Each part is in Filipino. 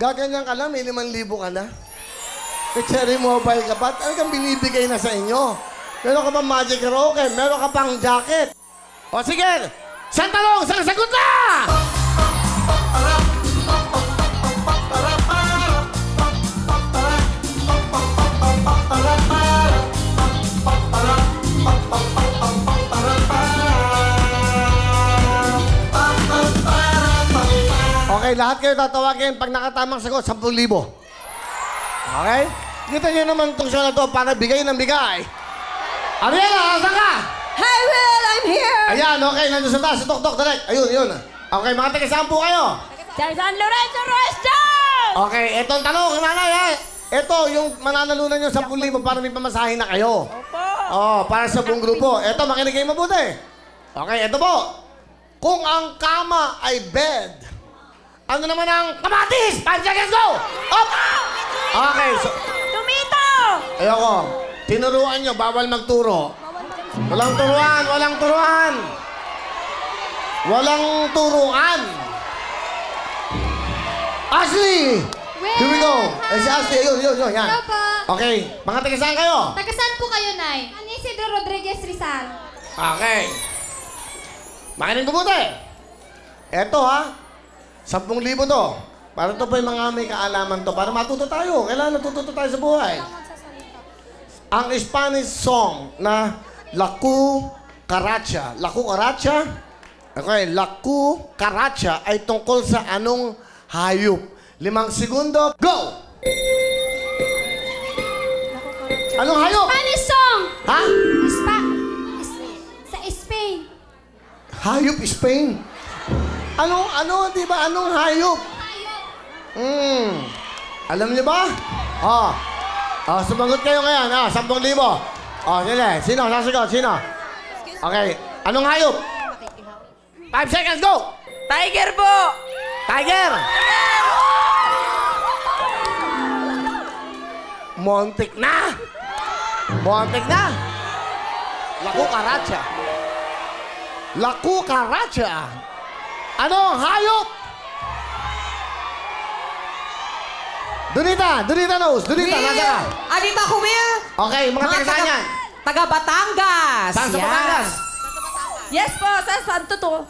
Gaganyan ka lang, may 5,000 ka na. May Cherry Mobile ka pa. Ano kang binibigay na sa inyo? Meron ka pang Magic Rocket, meron ka pang jacket. O sige, isang tanong, isang sagot na! Okay, lahat kayo tatawagin pag nakatamang sagot, 10,000. Okay? Kita niyo naman itong show na to para bigay ng bigay. Ariela, asan ka? Hi, Will! I'm here! Ayan, okay. Nandun sa taas. Si Tok-Tok, direct. Ayun, yun. Okay, mga taga-saan po kayo? San Lorenzo Restaurant! Okay, etong tanong, nanay, ha? Ito, yung mananalunan yung 10,000 para may pamasahin na kayo. Opo. Oh, para sa buong grupo. Ito, makinig kayo mabuti. Okay, ito po. Kung ang kama ay bed, ano naman ang kamatis? 5 seconds, go! Up! Okay, so... Tumito! Ayoko. Tinuruan nyo, bawal magturo. Walang turuan, walang turuan. Walang turuan. Ashley! Here we go. Ay, si Ashley, ayun, yan. Hello po. Okay, mga taga-saan kayo? Taga-saan po kayo, Nay? Isidro Rodriguez Rizal. Okay. Makinig mabuti. Eto, ha? 10,000 to. Para to po yung mga may kaalaman to. Para matuto tayo. Kailangan natututo tayo sa buhay. Ang Spanish song na Laku Caracha. Laku Caracha? Okay, Laku Caracha ay tungkol sa anong hayop? 5 segundo, go! Anong hayop? Spanish song! Ha? Sa Spain. Hayop Spain? Ano, di ba? Anong hayop? Alam niyo ba? Sumagot kayo ngayon, 10,000. Sige. Sino? Sasagot? Sino? Okay. Anong hayop? 5 seconds, go! Tiger po! Tiger! Montik na! Montik na! Laku Caracha. Laku Caracha. Anong hayop? Donita knows. Donita, nasa ka? Anita Kumil! Okay, mga taga-saan yan? Taga Batangas! Saan sa Batangas? Yes po, sa Santo Tomas,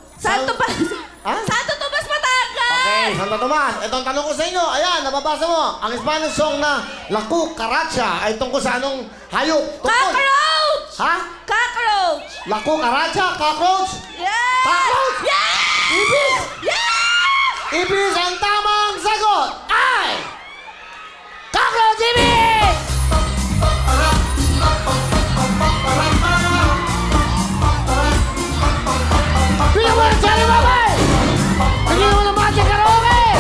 Batangas! Okay, Santo Tomas. Itong tanong ko sa inyo, ayan, nababasa mo. Ang Spanish song na Laku Caracha ay tungkol sa anong hayop? Cockroach! Ha? Cockroach! Laku Caracha? Cockroach? Yes! Cockroach? Yes! Ibis! Yes! Ibis ang tamang sagot ay... Cockroach Ibis! Bigyan mo ng Cherry Mobile! Bigyan mo ng Magic Rocket!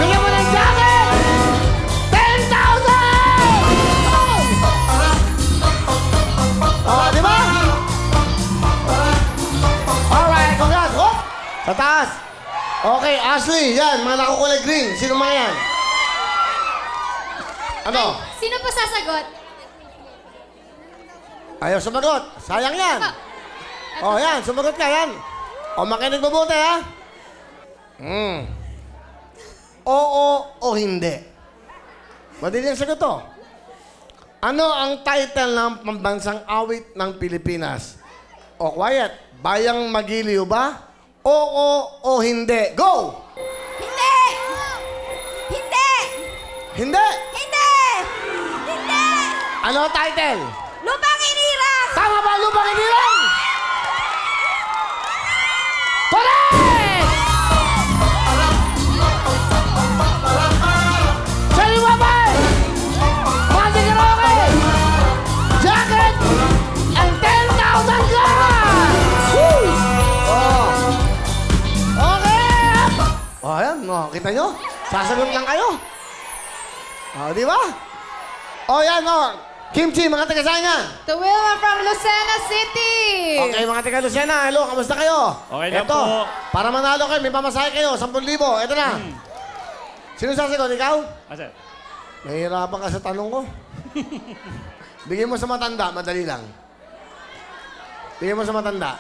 Bigyan mo ng jacket! 10,000! Oh, di ba? Alright, congrats! Oh! Sa taas! Okay, Ashley, yan, mga nakukulay green. Sino mga yan? Ano? Sino po sasagot? Ayaw sumagot. Sayang yan. Oh, yan. Sumagot ka, yan. O, makinig mabuti, ha? Oo o hindi. Madali ang sagot to. Ano ang title ng pambansang awit ng Pilipinas? O, quiet. Bayang Magiliw ba? Oo o hindi. Go! Hindi! Hindi! Hindi! Hindi! Hindi! Ano ang title? Lupang Inirang! Tama ba ang Lupang Inirang? Correct! Cherry Mobile! Magic Rocket! Jacket! And 10,000 ka! Woo! Okay! Ayan, kita nyo? Sasagot lang kayo. Di ba? Yan, Kimchi, mga taga-saan yan? The Wilma from Lucena City. Okay, mga taga-Lucena, hello, kamusta kayo? Okay lang Eto, po. para manalo kayo, may pamasahe kayo, 10,000. Ito na. Sino sasagot? Ikaw? Sir. Nahihirapan ka sa tanong ko. Bigyan mo sa matanda, madali lang. Bigyan mo sa matanda.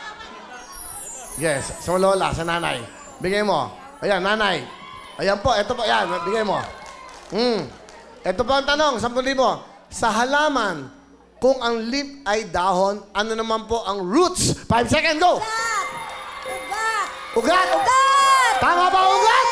Yes, sa lola, sa nanay. Bigyan mo. Ayan, nanay. Ayan po, ito po. Yan, bigay mo. Ito po ang tanong, 10,000. Sa halaman, kung ang leaf ay dahon, ano naman po ang roots? 5 seconds, go! Ugat! Ugat! Ugat! Tama ba, ugat?